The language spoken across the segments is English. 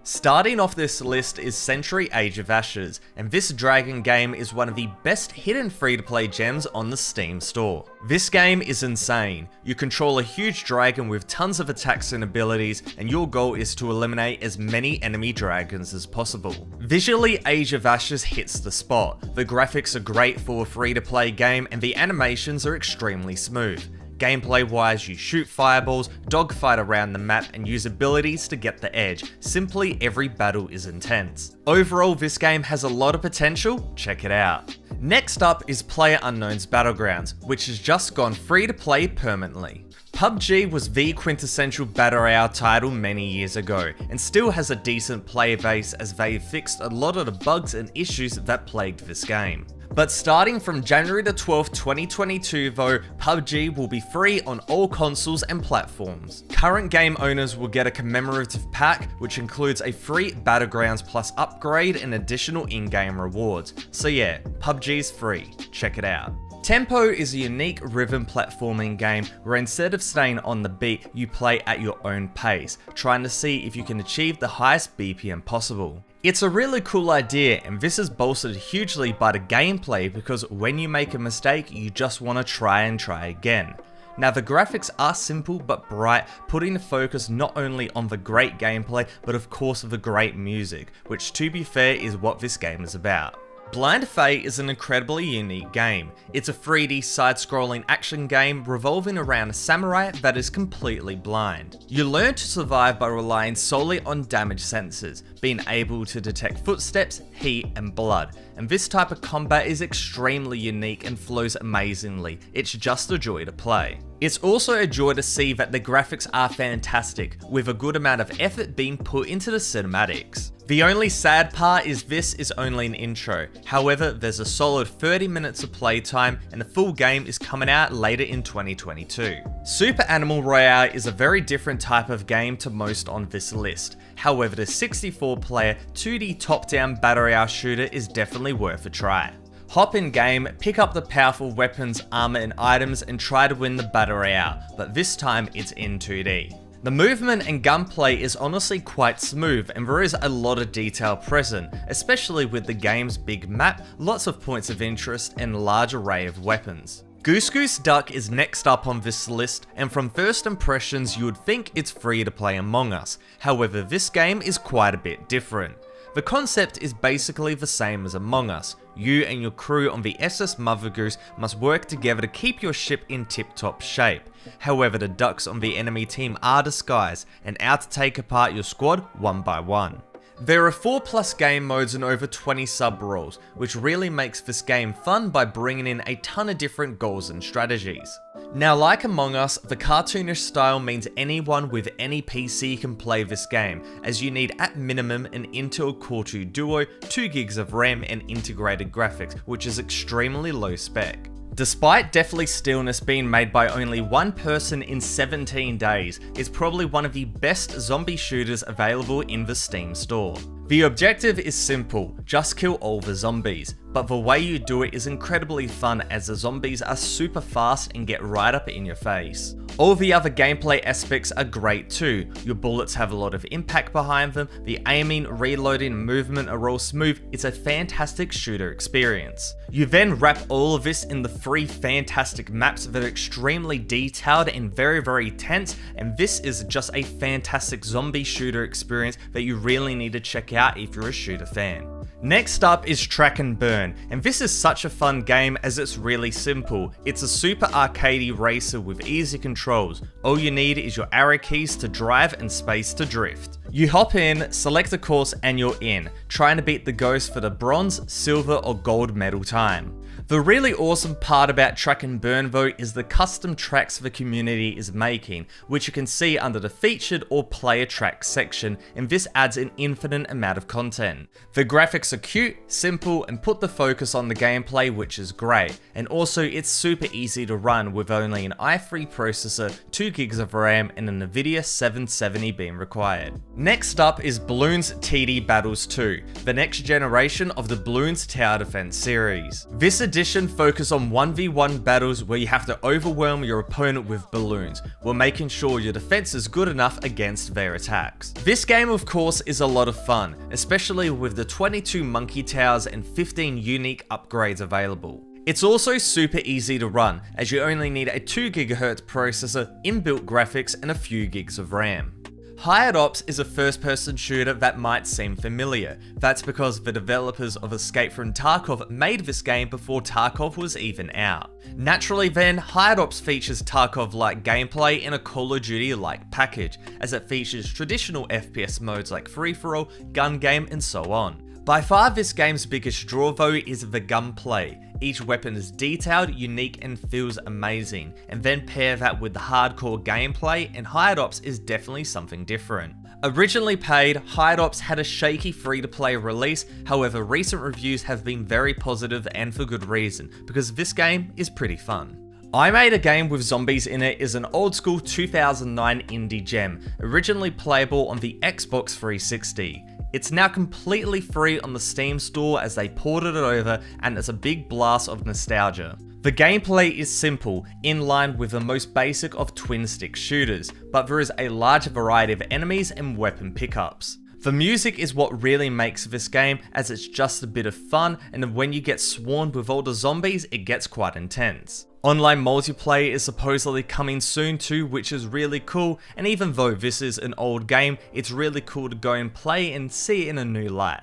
Starting off this list is Century Age of Ashes, and this dragon game is one of the best hidden free-to-play gems on the Steam store. This game is insane. You control a huge dragon with tons of attacks and abilities, and your goal is to eliminate as many enemy dragons as possible. Visually, Age of Ashes hits the spot. The graphics are great for a free-to-play game, and the animations are extremely smooth. Gameplay wise, you shoot fireballs, dogfight around the map, and use abilities to get the edge. Simply, every battle is intense. Overall, this game has a lot of potential. Check it out. Next up is PlayerUnknown's Battlegrounds, which has just gone free to play permanently. PUBG was the quintessential Battle Royale title many years ago, and still has a decent player base as they fixed a lot of the bugs and issues that plagued this game. But starting from January the 12th, 2022 though, PUBG will be free on all consoles and platforms. Current game owners will get a commemorative pack, which includes a free Battlegrounds Plus upgrade and additional in-game rewards. So yeah, PUBG's free, check it out. Tempo is a unique rhythm platforming game where instead of staying on the beat, you play at your own pace, trying to see if you can achieve the highest BPM possible. It's a really cool idea, and this is bolstered hugely by the gameplay because when you make a mistake, you just want to try again. Now the graphics are simple but bright, putting the focus not only on the great gameplay, but of course the great music, which to be fair is what this game is about. Blind Fate is an incredibly unique game. It's a 3D side-scrolling action game revolving around a samurai that is completely blind. You learn to survive by relying solely on damage sensors, being able to detect footsteps, heat, and blood. And this type of combat is extremely unique and flows amazingly. It's just a joy to play. It's also a joy to see that the graphics are fantastic, with a good amount of effort being put into the cinematics. The only sad part is this is only an intro. However, there's a solid 30 minutes of playtime and the full game is coming out later in 2022. Super Animal Royale is a very different type of game to most on this list. However, the 64-player 2D top-down Battle Royale shooter is definitely worth a try. Hop in game, pick up the powerful weapons, armor and items and try to win the Battle Royale, but this time it's in 2D. The movement and gunplay is honestly quite smooth and there is a lot of detail present, especially with the game's big map, lots of points of interest and a large array of weapons. Goose Goose Duck is next up on this list, and from first impressions you would think it's free to play Among Us, however this game is quite a bit different. The concept is basically the same as Among Us. You and your crew on the SS Mother Goose must work together to keep your ship in tip-top shape. However, the ducks on the enemy team are disguised and out to take apart your squad one by one. There are 4+ game modes and over 20 sub-roles, which really makes this game fun by bringing in a ton of different goals and strategies. Now, like Among Us, the cartoonish style means anyone with any PC can play this game, as you need at minimum an Intel Core 2 Duo, 2 gigs of RAM and integrated graphics, which is extremely low spec. Despite Deathly Stillness being made by only one person in 17 days, it's probably one of the best zombie shooters available in the Steam store. The objective is simple, just kill all the zombies, but the way you do it is incredibly fun as the zombies are super fast and get right up in your face. All the other gameplay aspects are great too. Your bullets have a lot of impact behind them, the aiming, reloading, and movement are all smooth. It's a fantastic shooter experience. You then wrap all of this in the 3 fantastic maps that are extremely detailed and very tense, and this is just a fantastic zombie shooter experience that you really need to check out if you're a shooter fan. Next up is Track and Burn, and this is such a fun game as it's really simple. It's a super arcadey racer with easy controls. All you need is your arrow keys to drive and space to drift. You hop in, select a course and you're in, trying to beat the ghost for the bronze, silver or gold medal time. The really awesome part about Track and Burn though is the custom tracks the community is making, which you can see under the featured or player tracks section, and this adds an infinite amount of content. The graphics are cute, simple, and put the focus on the gameplay, which is great, and also it's super easy to run with only an i3 processor, 2 gigs of RAM, and an NVIDIA 770 being required. Next up is Bloons TD Battles 2, the next generation of the Bloons Tower Defense series. This edition addition, focus on 1v1 battles where you have to overwhelm your opponent with balloons, while making sure your defense is good enough against their attacks. This game of course is a lot of fun, especially with the 22 monkey towers and 15 unique upgrades available. It's also super easy to run, as you only need a 2GHz processor, inbuilt graphics, and a few gigs of RAM. Hired Ops is a first-person shooter that might seem familiar. That's because the developers of Escape from Tarkov made this game before Tarkov was even out. Naturally then, Hired Ops features Tarkov-like gameplay in a Call of Duty-like package, as it features traditional FPS modes like free-for-all, gun game, and so on. By far this game's biggest draw though is the gunplay. Each weapon is detailed, unique, and feels amazing, and then pair that with the hardcore gameplay, and Hired Ops is definitely something different. Originally paid, Hired Ops had a shaky free-to-play release, however recent reviews have been very positive and for good reason, because this game is pretty fun. I Made a Game with Zombies in It is an old school 2009 indie gem, originally playable on the Xbox 360. It's now completely free on the Steam store as they ported it over, and it's a big blast of nostalgia. The gameplay is simple, in line with the most basic of twin stick shooters, but there is a large variety of enemies and weapon pickups. The music is what really makes this game, as it's just a bit of fun, and when you get swarmed with all the zombies, it gets quite intense. Online multiplayer is supposedly coming soon too, which is really cool, and even though this is an old game, it's really cool to go and play and see it in a new light.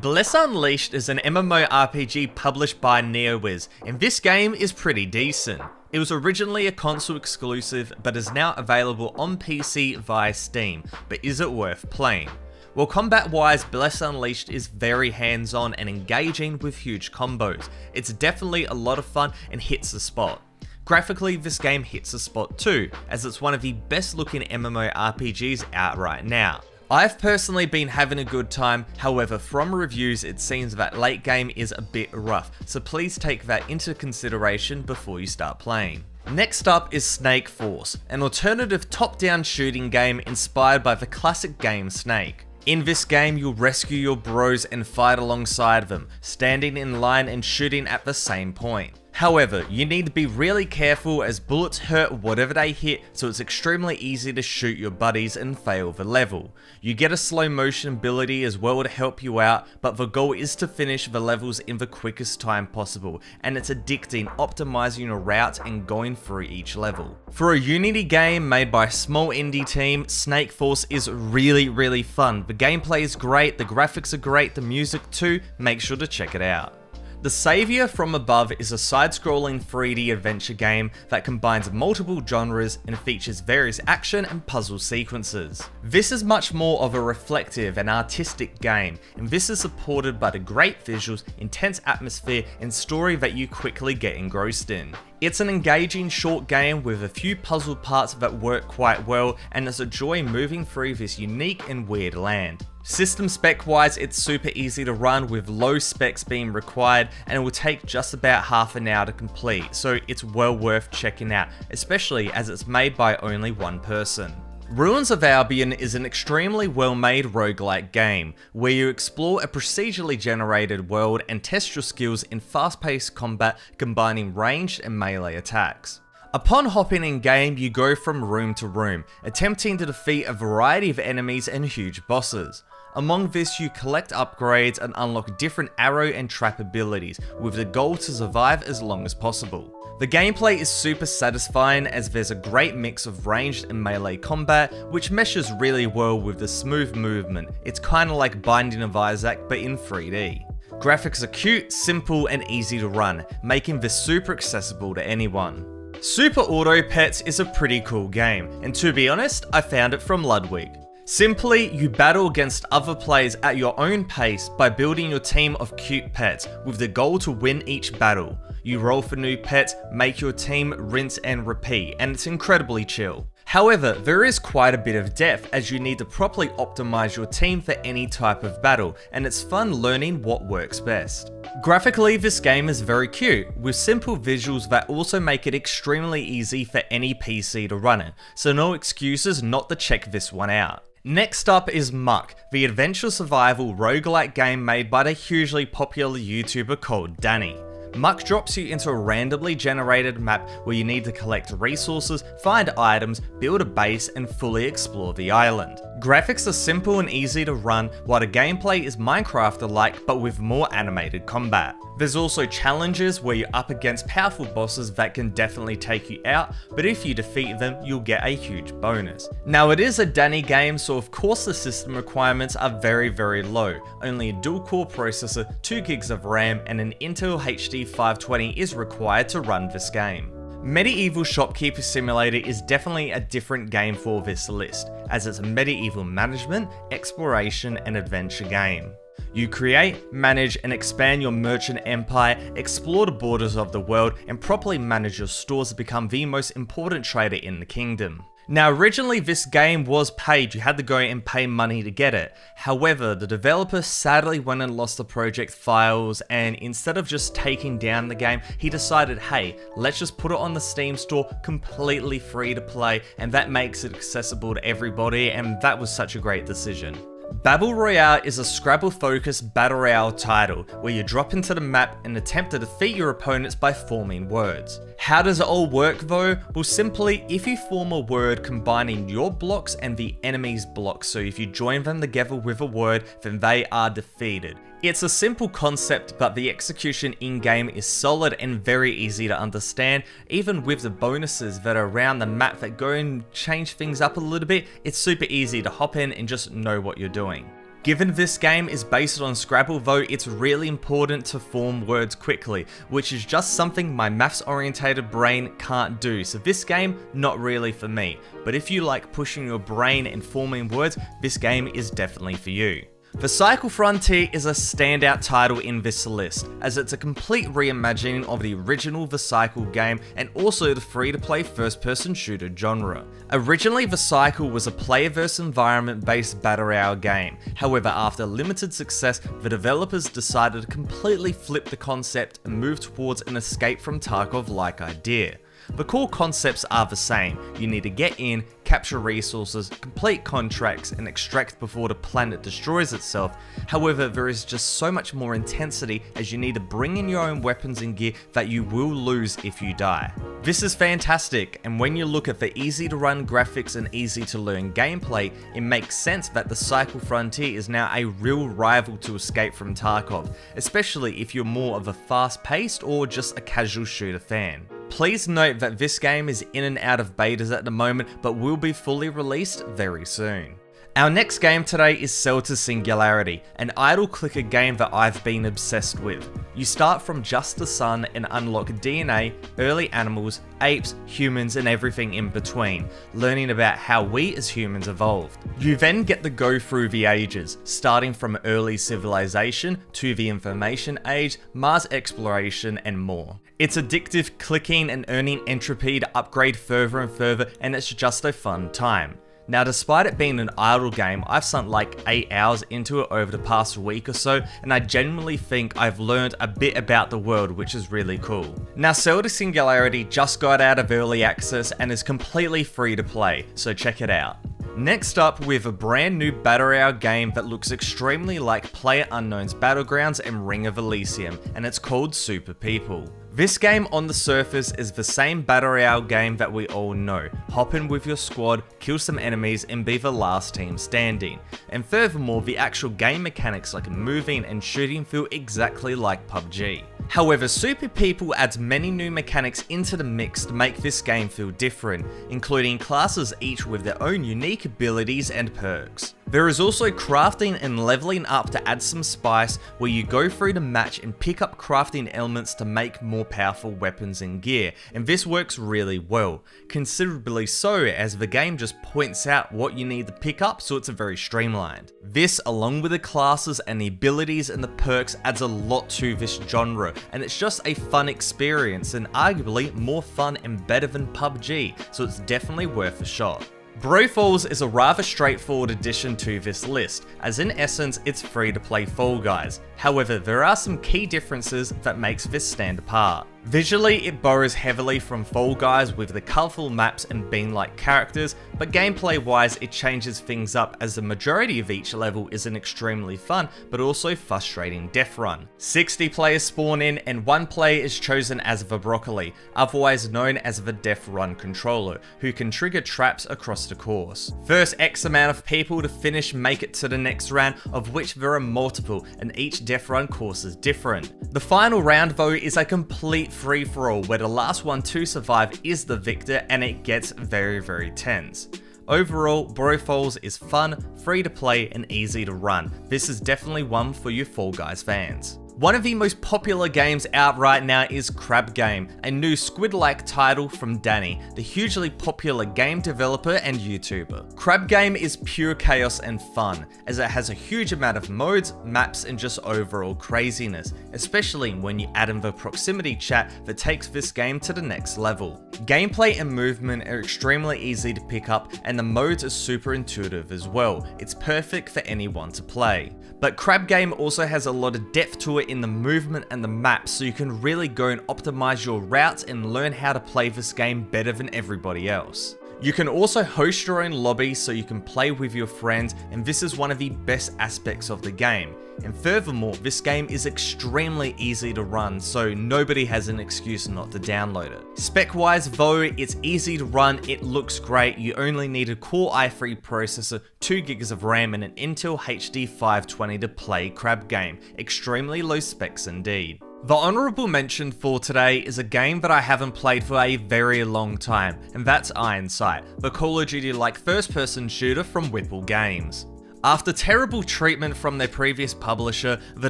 Bless Unleashed is an MMORPG published by NeoWiz, and this game is pretty decent. It was originally a console exclusive, but is now available on PC via Steam, but is it worth playing? Well, combat-wise, Bless Unleashed is very hands-on and engaging with huge combos. It's definitely a lot of fun and hits the spot. Graphically, this game hits the spot too, as it's one of the best looking MMORPGs out right now. I've personally been having a good time, however from reviews it seems that late game is a bit rough, so please take that into consideration before you start playing. Next up is Snake Force, an alternative top-down shooting game inspired by the classic game Snake. In this game, you'll rescue your bros and fight alongside them, standing in line and shooting at the same point. However, you need to be really careful as bullets hurt whatever they hit, so it's extremely easy to shoot your buddies and fail the level. You get a slow motion ability as well to help you out, but the goal is to finish the levels in the quickest time possible, and it's addicting optimizing your route and going through each level. For a Unity game made by a small indie team, Snake Force is really fun. The gameplay is great, the graphics are great, the music too, make sure to check it out. The Savior from Above is a side-scrolling 3D adventure game that combines multiple genres and features various action and puzzle sequences. This is much more of a reflective and artistic game, and this is supported by the great visuals, intense atmosphere, and story that you quickly get engrossed in. It's an engaging short game with a few puzzle parts that work quite well, and it's a joy moving through this unique and weird land. System spec wise, it's super easy to run with low specs being required, and it will take just about half an hour to complete, so it's well worth checking out, especially as it's made by only one person. Ruins of Albion is an extremely well-made roguelike game, where you explore a procedurally generated world and test your skills in fast-paced combat combining ranged and melee attacks. Upon hopping in game, you go from room to room, attempting to defeat a variety of enemies and huge bosses. Among this, you collect upgrades and unlock different arrow and trap abilities, with the goal to survive as long as possible. The gameplay is super satisfying as there's a great mix of ranged and melee combat, which meshes really well with the smooth movement. It's kinda like Binding of Isaac, but in 3D. Graphics are cute, simple, and easy to run, making this super accessible to anyone. Super Auto Pets is a pretty cool game, and to be honest, I found it from Ludwig. Simply, you battle against other players at your own pace by building your team of cute pets, with the goal to win each battle. You roll for new pets, make your team, rinse and repeat, and it's incredibly chill. However, there is quite a bit of depth as you need to properly optimize your team for any type of battle, and it's fun learning what works best. Graphically, this game is very cute, with simple visuals that also make it extremely easy for any PC to run it, so no excuses not to check this one out. Next up is Muck, the adventure survival roguelike game made by the hugely popular YouTuber called Danny. Muck drops you into a randomly generated map where you need to collect resources, find items, build a base, and fully explore the island. Graphics are simple and easy to run, while the gameplay is Minecraft-alike but with more animated combat. There's also challenges where you're up against powerful bosses that can definitely take you out, but if you defeat them, you'll get a huge bonus. Now it is a Danny game, so of course the system requirements are very low. Only a dual-core processor, 2 gigs of RAM, and an Intel HD 520 is required to run this game. Medieval Shopkeeper Simulator is definitely a different game for this list, as it's a medieval management, exploration, and adventure game. You create, manage, and expand your merchant empire, explore the borders of the world, and properly manage your stores to become the most important trader in the kingdom. Now originally this game was paid, you had to go and pay money to get it. However, the developer sadly went and lost the project files, and instead of just taking down the game, he decided, hey, let's just put it on the Steam store completely free to play, and that makes it accessible to everybody, and that was such a great decision. Battle Royale is a Scrabble-focused Battle Royale title, where you drop into the map and attempt to defeat your opponents by forming words. How does it all work though? Well, simply, if you form a word combining your blocks and the enemy's blocks, so if you join them together with a word, then they are defeated. It's a simple concept, but the execution in-game is solid and very easy to understand. Even with the bonuses that are around the map that go and change things up a little bit, it's super easy to hop in and just know what you're doing. Given this game is based on Scrabble though, it's really important to form words quickly, which is just something my maths orientated brain can't do, so this game, not really for me. But if you like pushing your brain and forming words, this game is definitely for you. Vercycle Frontier is a standout title in this list, as it's a complete reimagining of the original Vercycle game and also the free-to-play first-person shooter genre. Originally, Vercycle was a player-verse environment-based battle royale game. However, after limited success, the developers decided to completely flip the concept and move towards an escape from Tarkov-like idea. The core concepts are the same. You need to get in, capture resources, complete contracts, and extract before the planet destroys itself. However, there is just so much more intensity as you need to bring in your own weapons and gear that you will lose if you die. This is fantastic, and when you look at the easy to run graphics and easy to learn gameplay, it makes sense that Vercycle Frontier is now a real rival to Escape from Tarkov, especially if you're more of a fast-paced or just a casual shooter fan. Please note that this game is in and out of betas at the moment, but will be fully released very soon. Our next game today is Cell to Singularity, an idle clicker game that I've been obsessed with. You start from just the sun and unlock DNA, early animals, apes, humans, and everything in between, learning about how we as humans evolved. You then get to go through the ages, starting from early civilization to the information age, Mars exploration, and more. It's addictive, clicking and earning entropy to upgrade further and further, and it's just a fun time. Now, despite it being an idle game, I've sunk like 8 hours into it over the past week or so, and I genuinely think I've learned a bit about the world, which is really cool. Now, Cell to Singularity just got out of early access and is completely free to play, so check it out. Next up, we have a brand new Battle Royale game that looks extremely like PlayerUnknown's Battlegrounds and Ring of Elysium, and it's called Super People. This game on the surface is the same Battle Royale game that we all know. Hop in with your squad, kill some enemies, and be the last team standing. And furthermore, the actual game mechanics like moving and shooting feel exactly like PUBG. However, Super People adds many new mechanics into the mix to make this game feel different, including classes each with their own unique abilities and perks. There is also crafting and leveling up to add some spice, where you go through the match and pick up crafting elements to make more powerful weapons and gear, and this works really well, considerably so as the game just points out what you need to pick up, so it's very streamlined. This, along with the classes and the abilities and the perks, adds a lot to this genre, and it's just a fun experience and arguably more fun and better than PUBG, so it's definitely worth a shot. Brofalls is a rather straightforward addition to this list, as in essence it's free to play Fall Guys. However, there are some key differences that makes this stand apart. Visually, it borrows heavily from Fall Guys with the colourful maps and bean-like characters, but gameplay-wise it changes things up as the majority of each level is an extremely fun but also frustrating death run. 60 players spawn in and 1 player is chosen as the Broccoli, otherwise known as the death run controller, who can trigger traps across the course. First X amount of people to finish make it to the next round, of which there are multiple and each death run course is different. The final round though is a complete free-for-all where the last one to survive is the victor, and it gets very tense. Overall, Brofalls is fun, free to play and easy to run. This is definitely one for you Fall Guys fans. One of the most popular games out right now is Crab Game, a new squid-like title from Danny, the hugely popular game developer and YouTuber. Crab Game is pure chaos and fun, as it has a huge amount of modes, maps and just overall craziness, especially when you add in the proximity chat that takes this game to the next level. Gameplay and movement are extremely easy to pick up and the modes are super intuitive as well. It's perfect for anyone to play. But Crab Game also has a lot of depth to it in the movement and the maps, so you can really go and optimize your routes and learn how to play this game better than everybody else. You can also host your own lobby so you can play with your friends, and this is one of the best aspects of the game. And furthermore, this game is extremely easy to run, so nobody has an excuse not to download it. Spec wise though, it's easy to run, it looks great, you only need a Core i3 processor, 2GB of RAM and an Intel HD 520 to play Crab Game. Extremely low specs indeed. The honourable mention for today is a game that I haven't played for a very long time, and that's Iron Sight, the Call of Duty-like first-person shooter from Whipple Games. After terrible treatment from their previous publisher, the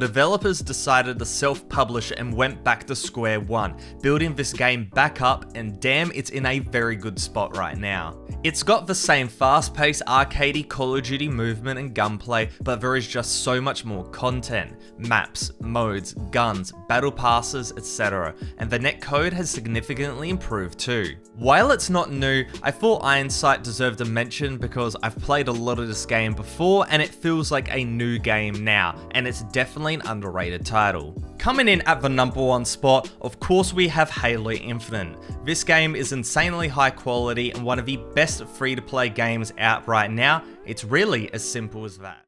developers decided to self-publish and went back to square one, building this game back up, and damn, it's in a very good spot right now. It's got the same fast-paced, arcadey Call of Duty movement and gunplay, but there is just so much more content, maps, modes, guns, battle passes, etc. And the netcode has significantly improved too. While it's not new, I thought Iron Sight deserved a mention because I've played a lot of this game before and it feels like a new game now, and it's definitely an underrated title. Coming in at the #1 spot, of course we have Halo Infinite. This game is insanely high quality and one of the best free to play games out right now. It's really as simple as that.